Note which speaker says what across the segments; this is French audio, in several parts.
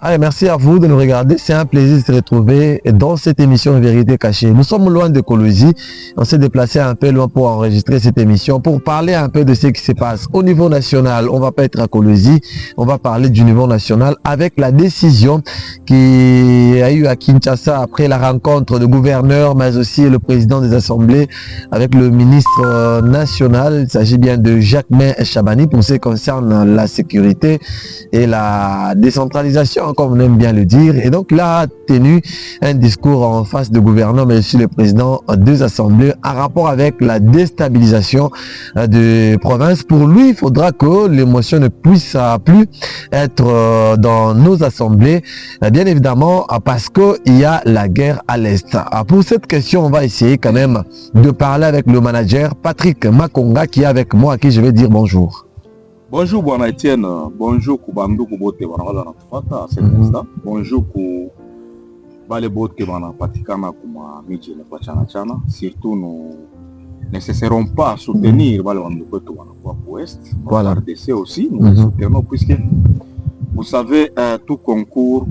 Speaker 1: Allez, merci à vous de nous regarder. C'est un plaisir de se retrouver dans cette émission Vérité cachée. Nous sommes loin de Colosie. On s'est déplacé un peu loin pour enregistrer cette émission, pour parler un peu de ce qui se passe au niveau national. On va pas être à Colosie. On va parler du niveau national avec la décision qui a eu à Kinshasa après la rencontre du gouverneur, mais aussi le président des assemblées avec le ministre national. Il s'agit bien de Jacquemain Chabani pour ce qui concerne la sécurité et la décentralisation, comme on aime bien le dire. Et donc là, a tenu un discours en face du gouverneur, mais aussi le président des assemblées, en rapport avec la déstabilisation de province. Pour lui, il faudra que l'émotion ne puisse plus être dans nos assemblées, bien évidemment, parce qu'il y a la guerre à l'Est. Pour cette question, on va essayer quand même de parler avec le manager Patrick Makonga, qui est avec moi, à qui je vais dire bonjour.
Speaker 2: Bonjour Bwana Etienne, bonjour Kubandu Kubote Bwana Natufata à cet instant. Bonjour ku Bale Bote Bwana Patikana Kuma Miji le Pachana Chana. Surtout nous ne cesserons pas à soutenir Bale Bandu Koto Bwana Kwa Ouest. Voilà. RDC aussi, nous soutenons puisque vous savez tout concourt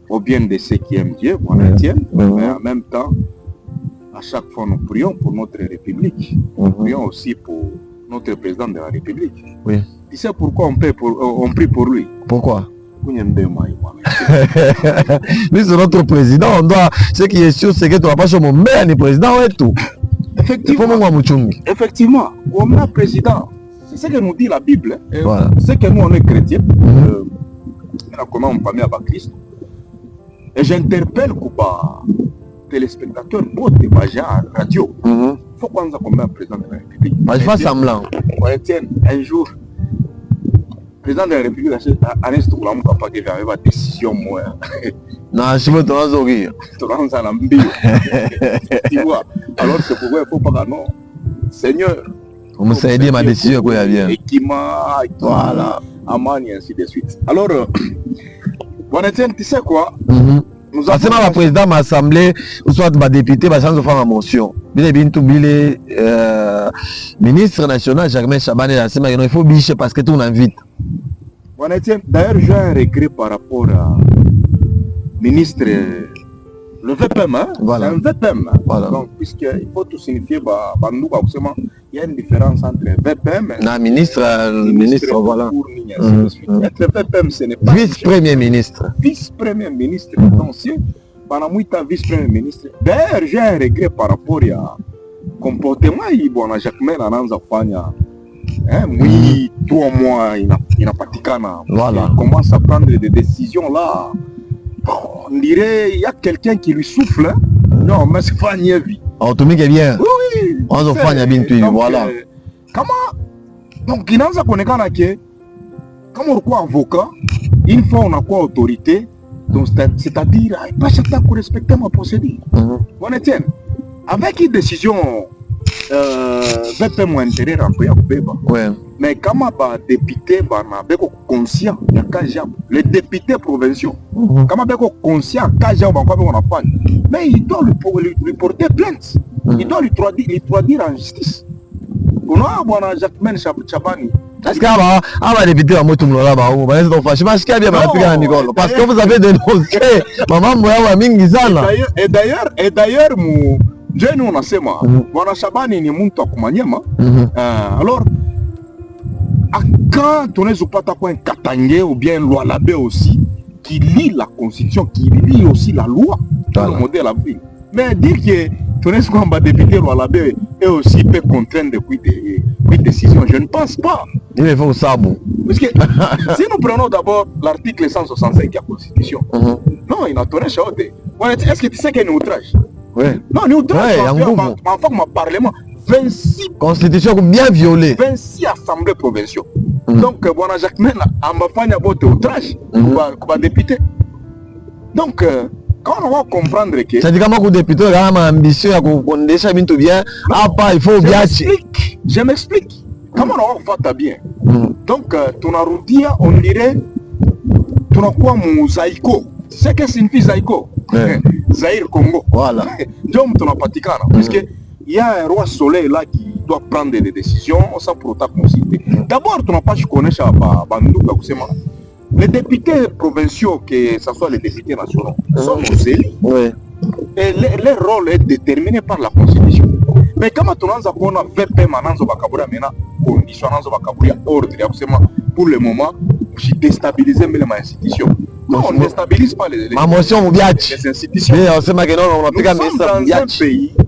Speaker 2: au bien de ceux qui aiment Dieu, Bwana Etienne, mais en même temps, à chaque fois nous prions pour notre République. Nous prions aussi pour notre président de la République.
Speaker 1: Oui.
Speaker 2: Tu sais pourquoi on prie pour lui?
Speaker 1: Pourquoi?
Speaker 2: Lui,
Speaker 1: c'est notre président. On doit... Ce qui est sûr, c'est que tu n'as pas mon maire ni président et tout.
Speaker 2: Effectivement, on a président. C'est ce que nous dit la Bible.
Speaker 1: Voilà.
Speaker 2: C'est que nous, on est chrétiens. Comment on parle à Christ. Et j'interpelle les téléspectateurs de Baja Radio. Il faut qu'on ait un président de la République.
Speaker 1: Je fais semblant.
Speaker 2: Un jour, le président de la République a un papa qui avait une décision.
Speaker 1: Non, je veux te rire.
Speaker 2: Tu vois. Alors c'est pourquoi il ne faut pas que non. Seigneur.
Speaker 1: On me sait dire ma décision quoi bien.
Speaker 2: Voilà. Aman et ainsi de suite. Alors, tu sais quoi?
Speaker 1: Parce que le président de l'Assemblée, ou soit le député, va changer de faire une motion. Le ministre national, Jacquemain Chabani, il faut bicher parce que tout l'invite.
Speaker 2: D'ailleurs, j'ai un regret par rapport au ministre, le VPM. Hein? Voilà. C'est un VPM. Voilà. Donc, puisqu'il faut tout signifier, il y a une différence entre VPM et
Speaker 1: ministre, voilà.
Speaker 2: Être VPM, ce n'est pas
Speaker 1: vice-premier ministre.
Speaker 2: Vice-premier ministre, attention. Vice-premier ministre. D'ailleurs, j'ai un regret par rapport au comportement de Jacquemain Nanzafanya. Oui, 3 mois, il n'a pas ticana.
Speaker 1: Voilà.
Speaker 2: Il commence à prendre des décisions là. On dirait qu'il y a quelqu'un qui lui souffle. Hein? Non, mais c'est pas une vie.
Speaker 1: Oh, tout le monde est bien.
Speaker 2: Oui.
Speaker 1: On se fait bien, voilà.
Speaker 2: Comment? Donc, il n'a pas que comme on est avocat, une fois on a quoi autorité, donc c'est-à-dire, pas chaque temps pour respecter ma procédure. On est avec une décision, VPM intérieur en
Speaker 1: ouais.
Speaker 2: Mais comme député, conscient, les députés provinciaux, comme conscient, mais il doit lui porter plainte. Il doit lui traduire en justice. On a Jacquemain Chabani.
Speaker 1: Est-ce qu'il y a un député à Motum là parce que vous avez dénoncé maman Moya Mingizana.
Speaker 2: Et d'ailleurs, nous on a sema Bwana Chabani ni muntu akumanyema. Alors quand on est pas un Katangé ou bien loi Labé aussi qui lit la constitution, qui lit aussi la loi, le modèle à vie. Mais dire que ton est député loi Labé est aussi peu contraint de des décisions, je ne pense pas.
Speaker 1: Il faut ça bon.
Speaker 2: Parce que si nous prenons d'abord l'article 165 de la Constitution, non, il n'a tourné chaud. Est-ce que tu sais qu'il y a un outrage?
Speaker 1: Oui.
Speaker 2: Non, un outrage. En fait, mon parlement, 26
Speaker 1: constitutions bien violées.
Speaker 2: 26 assemblées provinciales. Donc, Bwana Jacquemain a fait un outrage comme député. Donc, quand on va comprendre que...
Speaker 1: C'est-à-dire que le député a une ambition à déjà bien, il faut bien...
Speaker 2: Je m'explique. Comment on va faire bien? Donc, ton arrondia, on dirait, ton quoi mon Zaïko. Tu sais qu'est-ce que signifie Zaïko? Zaïre Congo. Voilà. Donc, ton Patikana. Parce qu'il y a un roi soleil là qui doit prendre des décisions sans pour autant consulter. D'abord, tu n'as pas je connais ça, Les députés provinciaux, que ce soit les députés nationaux, sont nos élus.
Speaker 1: Oui.
Speaker 2: Et leur rôle est déterminé par la Constitution. Mais comment tu as un VP maintenant, condition, ordre, pour le moment, j'ai déstabilisé les institutions. Non, on ne déstabilise pas les
Speaker 1: institutions.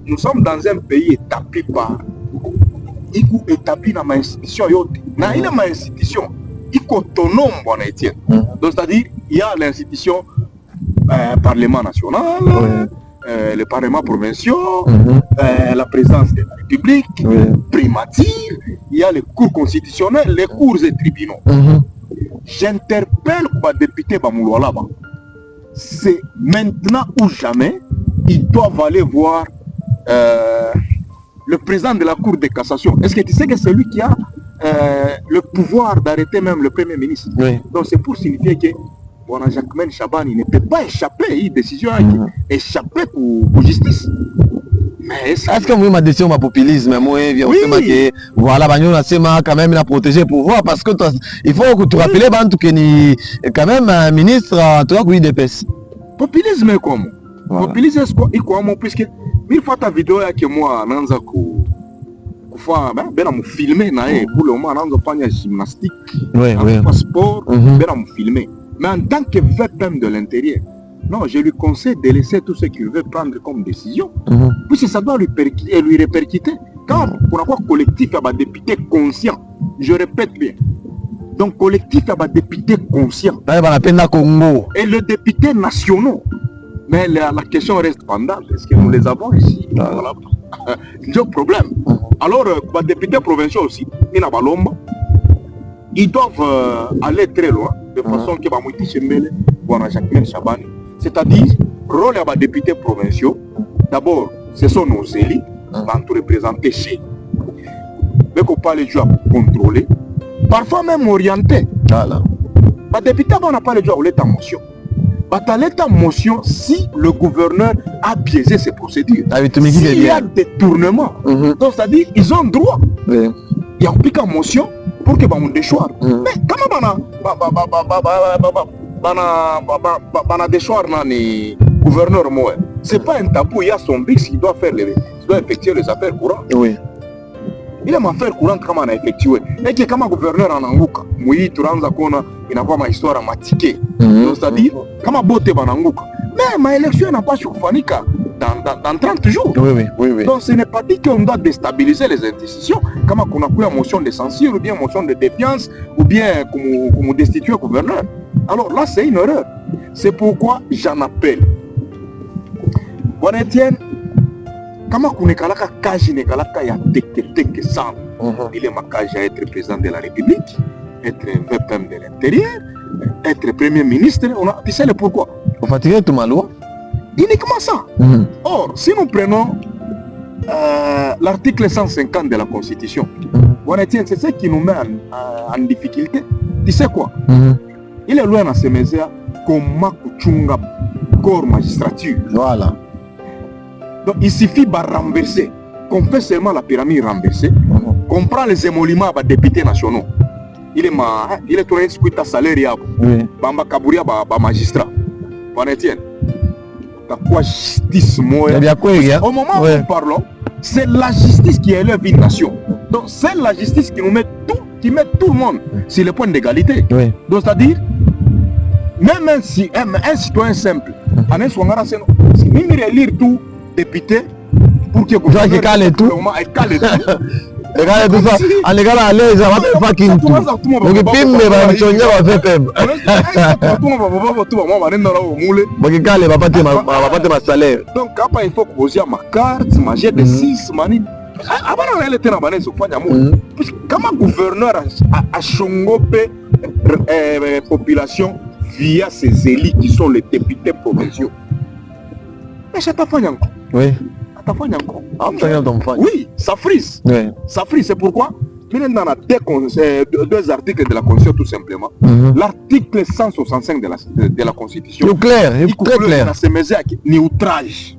Speaker 2: Nous sommes dans un pays établi par. Établi dans ma institution. Dans une institution, il est autonome. Donc, c'est-à-dire, il y a l'institution Parlement national, le Parlement provincial, la présidence de la République, primature, il y a les cours constitutionnels, les cours et tribunaux. J'interpelle les députés Bamouloa. C'est maintenant ou jamais, ils doivent aller voir le président de la Cour de cassation. Est-ce que tu sais que c'est lui qui a le pouvoir d'arrêter même le Premier ministre? Donc c'est pour signifier que Jacquemaine Chabani ne peut pas échapper à une décision échapper pour justice. Mais est-ce
Speaker 1: que vous ma décision ma populisme moi que voilà quand même la protéger le pouvoir parce que il faut que tu rappelles que ni quand même un ministre tu vois UDPS.
Speaker 2: Populisme comment? Populisme est comment puisque mille fois ta vidéo que moi nanza ben me filmer pour le moment nanza faire gymnastique sport ben me filmer. Mais en tant que VPM de l'intérieur, non, je lui conseille de laisser tout ce qu'il veut prendre comme décision, puisque ça doit lui répercuter. Quand on a quoi collectif, il y a des députés conscients. Je répète bien. Donc, collectif, il y a des députés conscients. Et les députés nationaux. Mais la question reste pendante. Est-ce que nous les avons ici? Voilà. C'est un problème. Alors, les députés provinciaux aussi, ils doivent aller très loin. De façon que Bamouiti Chembele, Jacquemaine Chabani. C'est-à-dire, rôle des députés provinciaux, d'abord, ce sont nos élus, dans tout représenter chez nous. Mais qu'on pas les jouer à contrôler, parfois même orienter. Les députés n'ont pas les droits à l'état motion. À l'état motion, si le gouverneur a biaisé ses procédures, s'il y a détournement, donc c'est-à-dire ils ont droit. Il y a une motion pour que on déchoir. Mais comment on déchoir le gouverneur moi? C'est pas un tabou, il y a son BIX qui doit faire il doit effectuer les affaires courantes. Il a ma affaire courante comment on a effectué. Et que comme gouverneur en Anguka, Moui Turanza Kona, il n'a pas ma histoire à matiquer. C'est-à-dire, comme botte Bananguka. Mais ma élection n'a pas sur Fanika dans 30 jours. Donc ce n'est pas dit qu'on doit déstabiliser les institutions, comme on a pris une motion de censure, ou bien une motion de défiance, ou bien qu'on destitue le gouverneur. Alors là, c'est une erreur. C'est pourquoi j'en appelle. Bon Etienne, comment on est kalaka kaji ne kalaka ya teke sans. Il est ma kaji à être président de la République, être VPM de l'intérieur, être premier ministre. Tu sais le pourquoi?
Speaker 1: Pour fatiguer tout ma loi.
Speaker 2: Uniquement ça. Or, si nous prenons l'article 150 de la Constitution, c'est ce qui nous met en difficulté. Tu sais quoi? Il est loin à se mettre comme Makuchunga corps magistrature.
Speaker 1: Voilà.
Speaker 2: Donc il suffit de renverser, qu'on fait seulement la pyramide renversée, qu'on prend les émoluments des députés nationaux. Il est tourné sur ta salaire, Bamba Kabouria, magistrat. Bon Etienne. Quoi justice moi. Au moment où nous parlons, c'est la justice qui élève une nation. Donc c'est la justice qui nous met tout le monde sur le point d'égalité. Donc c'est-à-dire, même un citoyen simple, en un soir, si même relire tout député pour que vous
Speaker 1: calme tout. Regarde tout ça, en égal à l'aise, on va pas fucking tout. Donc pim va me changer va faire pem. Ma salaire.
Speaker 2: Donc après il faut que vous ayez ma carte, ma G6, mani. Avant on était dans banane au fanya mo. Comment gouverneur a chongopé population via ses élus qui sont les députés provinciaux. Mais ça t'a fait encore. Oui, ça frise. Ça frise, c'est pourquoi il y a deux articles de la Constitution tout simplement. L'article 165 de la Constitution.
Speaker 1: C'est clair, très clair.
Speaker 2: C'est outrage.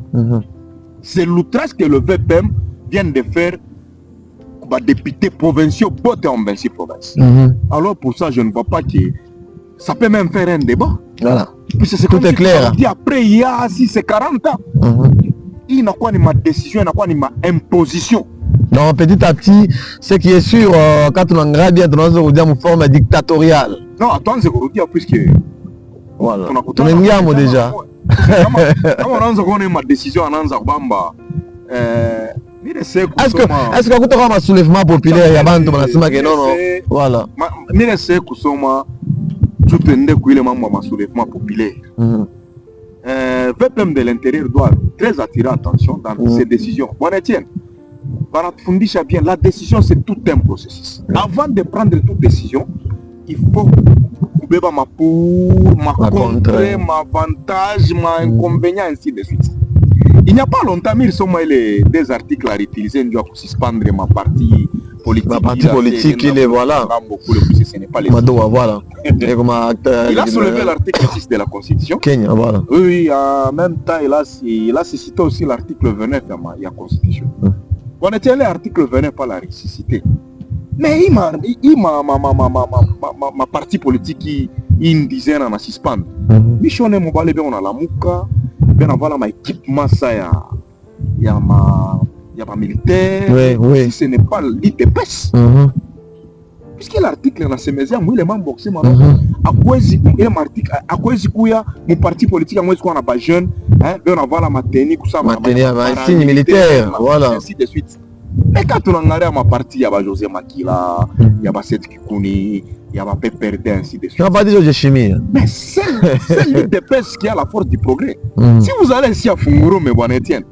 Speaker 2: C'est l'outrage que le VPM vient de faire aux députés provinciaux, botte en 26 provinces. Alors pour ça, je ne vois pas que Ça peut même faire un débat.
Speaker 1: Voilà.
Speaker 2: Puisque c'est
Speaker 1: Tout
Speaker 2: comme
Speaker 1: est
Speaker 2: si
Speaker 1: clair.
Speaker 2: tu dis après, il y a si c'est 40 ans. Il n'a quoi ni ma décision, il n'a quoi ni ma imposition.
Speaker 1: Donc petit à petit, ce qui est sûr, quand on a bien, on a une forme dictatoriale.
Speaker 2: Non, attends, c'est pour dire, puisque...
Speaker 1: Voilà. On est bien déjà.
Speaker 2: Comment on a ma décision en Anzarbamba?
Speaker 1: Est-ce que tu as un soulèvement populaire? Il y a un non. Voilà.
Speaker 2: Je sais que tout un soulèvement populaire. VPM de l'intérieur doit très attirer attention dans ces décisions. Bon, Etienne, bien, la décision c'est tout un processus. Avant de prendre toute décision, il faut couper ma pour, ma contre, ma avantage, ma inconvénient, ainsi de suite. Il n'y a pas longtemps, il y a des articles à utiliser pour suspendre ma partie politique. Ma partie politique, il est voilà. Ce n'est pas les voilà. Il a soulevé l'article 6 de la Constitution.
Speaker 1: Kenya, voilà.
Speaker 2: Oui, en même temps, il a suscité aussi l'article 29 de la Constitution. On était l'article 29 pas la ressuscité. Mais ma partie politique, il disait on a suspendre. Mission est mobile, on a la mouka, bien avoir ma équipement ça il y a ma militaire.
Speaker 1: Oui.
Speaker 2: Si ce n'est pas l'ITPS. Puisque l'article dans ces médias, moi il est membre boxé maintenant. À quoi est-ce qu'il y a mon parti politique, à moi est-ce qu'on a pas jeune, hein, bien avoir la maternité, tout ça,
Speaker 1: ma signe militaire, voilà.
Speaker 2: Ainsi de suite. Mais quand on a ma partie, il y a José Makila, il y a Seth Kikouni, il y a Péperdé, ainsi de suite.
Speaker 1: Tu n'as pas dit de chimie.
Speaker 2: Mais c'est l'IDPS qui a la force du progrès. Si vous allez ici à Funguro, mais bon, Etienne,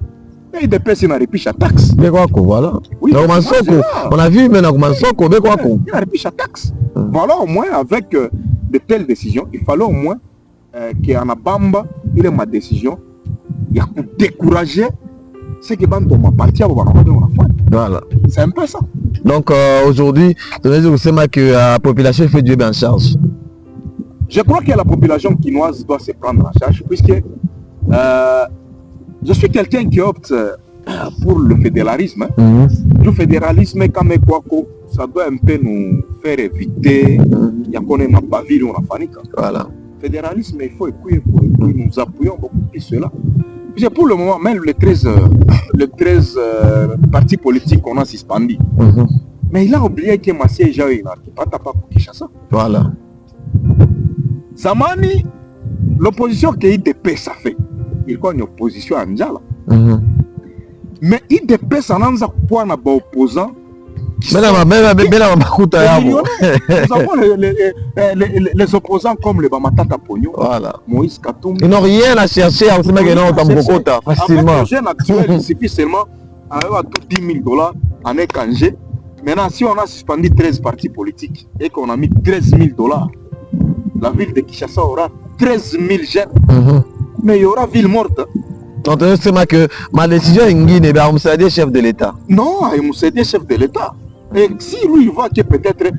Speaker 2: l'IDPS il n'a répiche à taxe.
Speaker 1: Mais quoi, voilà.
Speaker 2: Oui,
Speaker 1: on a vu maintenant comment Soko, mais quoi,
Speaker 2: il a répiche à taxe. Voilà, au moins, avec de telles décisions, il fallait au moins qu'il y ait un bamba, il est ma décision, il y a pour décourager ce qui est ma partie à
Speaker 1: voilà.
Speaker 2: C'est un peu ça.
Speaker 1: Donc aujourd'hui, vous savez que la population fait Dieu bien en charge.
Speaker 2: Je crois que la population quinoise doit se prendre en charge, puisque je suis quelqu'un qui opte pour le fédéralisme. Le fédéralisme, comme Kwako, ça doit un peu nous faire éviter. Il y a qu'on est ma baville, on a fani.
Speaker 1: Voilà.
Speaker 2: Fédéralisme, il faut écouter pour nous appuyons beaucoup plus cela. Puisque pour le moment, même les 13 partis politiques qu'on a suspendus. Mais il a oublié que ma siège est pas pour Kinshasa.
Speaker 1: Voilà.
Speaker 2: Zamani, l'opposition que l'IDP ça fait, il y a une opposition à Ndjala. Mais l'IDP ça n'a pas un opposant.
Speaker 1: Nous avons
Speaker 2: les opposants comme le Bamatata Pogno,
Speaker 1: voilà.
Speaker 2: Moïse Katoum.
Speaker 1: Ils n'ont rien à chercher à facilement.
Speaker 2: Avec le jeune actuel, il suffit seulement à $10 000 en étranger. Maintenant, si on a suspendu 13 partis politiques et qu'on a mis $13 000, la ville de Kinshasa aura 13 000 jeunes. Mais il y aura ville morte.
Speaker 1: Donc, c'est que ma décision est Nguine, c'est chef de l'État.
Speaker 2: Non, c'est chef de l'État. Et si lui, il voit que peut-être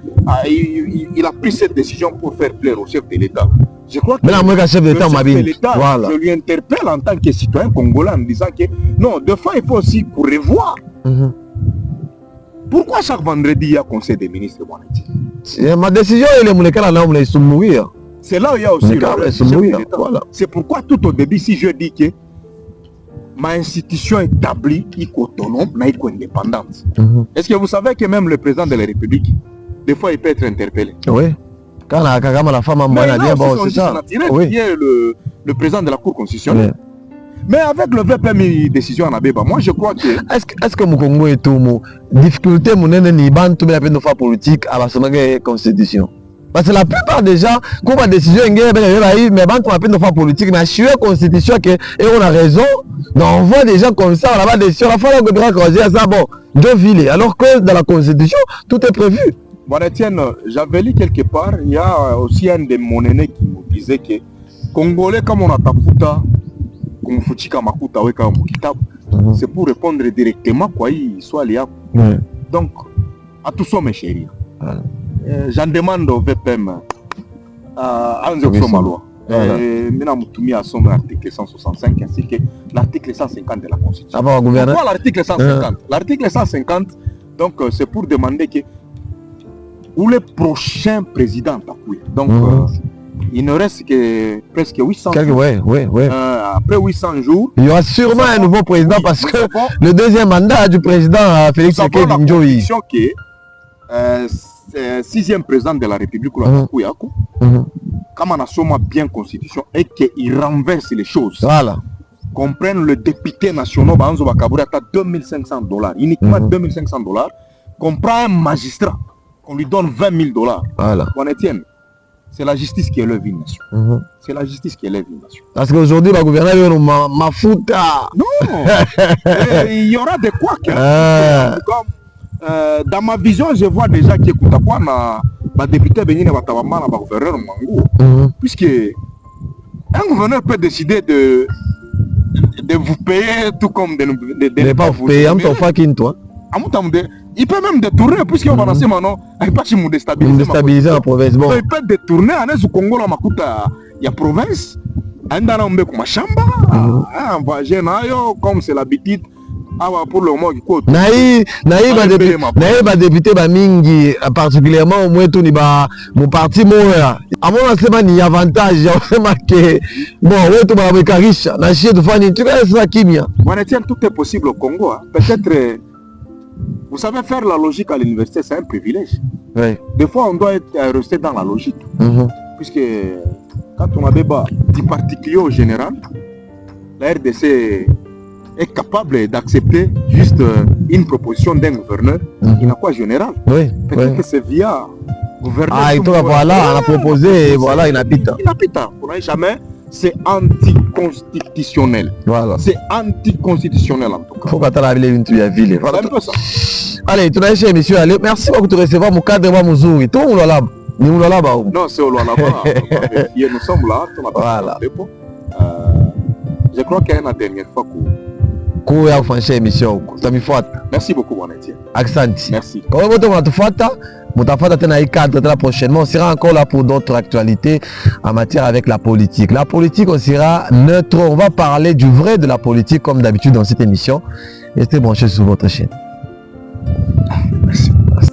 Speaker 2: il a pris cette décision pour faire plaire au chef de l'État, je crois que
Speaker 1: le chef de l'État,
Speaker 2: voilà. Je lui interpelle en tant que citoyen congolais en disant que non, des fois, il faut aussi revoir. Pourquoi chaque vendredi, il y a conseil des ministres?
Speaker 1: Ma décision, elle est mourir.
Speaker 2: C'est là où il y a aussi le voilà. C'est pourquoi tout au début, si je dis que ma institution établie, il est autonome, mais il est indépendante. Est-ce que vous savez que même le président de la République, des fois, il peut être interpellé?
Speaker 1: Oui. Quand la femme a bien bon, c'est ça.
Speaker 2: Oui. Il est le président de la Cour constitutionnelle. Oui. Mais avec le VPM décision en Abeba, moi je crois que...
Speaker 1: Est-ce que mon Congo est tout mon difficulté, mon ennemi, tout la peine de faire politique à la constitution? Parce que la plupart des gens, quand la décision est mais quand on a peine de faire politique, mais je la constitution et on a raison, donc on voit des gens comme ça, on a pas de décision, la fois on peut croiser ça, bon, deux villes, alors que dans la constitution, tout est prévu.
Speaker 2: Bon, Etienne, j'avais lu quelque part, il y a aussi un de mon aîné qui nous disait que Congolais, comme on a tafuta, comme Fuchika Makuta, c'est pour répondre directement, quoi, il soit lié. Donc, à tout ça, mes chéris. J'en demande au VPM à Anzio Malwa. Maintenant, je à son article 165 ainsi que l'article 150 de la Constitution. Pourquoi l'article 150? L'article 150, donc, c'est pour demander que où le prochain président, donc il ne reste que presque 800
Speaker 1: jours. Ouais.
Speaker 2: Après 800 jours...
Speaker 1: Il y aura sûrement un nouveau président parce que le deuxième mandat du président Félix Tshisekedi Njoyi.
Speaker 2: Nous avons la conviction que 6e président de la République, comme on a sûrement bien constitution, et qu'il renverse les choses.
Speaker 1: Voilà.
Speaker 2: Qu'on prenne le député national, Banzo Bakaboury, à $2 500, uniquement $2 500, qu'on prend un magistrat, qu'on lui donne $20 000.
Speaker 1: Voilà.
Speaker 2: Bon, Etienne, c'est la justice qui élève une nation. C'est la justice qui élève une nation.
Speaker 1: Parce qu'aujourd'hui, le gouvernement m'a foutu.
Speaker 2: Non, il y aura des couacs. Dans ma vision, je vois déjà qu'il y a un député Bénin et un gouverneur Mangou. Puisque un gouverneur peut décider de vous payer tout comme de ne pas vous payer. Il peut même détourner, puisqu'on va lancer maintenant, il peut pas
Speaker 1: déstabiliser la province. Bon.
Speaker 2: Il peut détourner, au Congo, il y a province, comme c'est l'habitude. Pour le moment,
Speaker 1: député Bamingi, particulièrement au moins tout mon parti moi. À mon avis, il y a avantage, que bon, tout va riche, na chier de fani, tu vois ça qui bien.
Speaker 2: Tout est possible au Congo. Peut-être, vous savez, faire la logique à l'université, c'est un privilège.
Speaker 1: Oui.
Speaker 2: Des fois, on doit rester dans la logique, puisque quand on a débat du particulier au général, la RDC est capable d'accepter juste une proposition d'un gouverneur qui n'a pas général.
Speaker 1: Oui.
Speaker 2: Peut-être que c'est via gouverneur.
Speaker 1: Ah, et toi, voilà, on a proposé, voilà, il habite.
Speaker 2: Il habite. Pour jamais, c'est anticonstitutionnel.
Speaker 1: Voilà.
Speaker 2: C'est anticonstitutionnel en tout cas.
Speaker 1: Faut qu'attendre la ville, tu y as ville.
Speaker 2: Voilà un peu ça.
Speaker 1: Allez, tu as chez monsieur, allez, merci beaucoup de recevoir mon cadre, mon zouri. Tout le monde là.
Speaker 2: Non, c'est au là-bas. Nous sommes là,
Speaker 1: voilà.
Speaker 2: Je crois qu'il y a une dernière fois merci beaucoup, mon Etienne.
Speaker 1: Accent.
Speaker 2: Merci.
Speaker 1: Prochainement, on sera encore là pour d'autres actualités en matière avec la politique. La politique, on sera neutre. On va parler du vrai de la politique comme d'habitude dans cette émission. Restez branchés sur votre chaîne.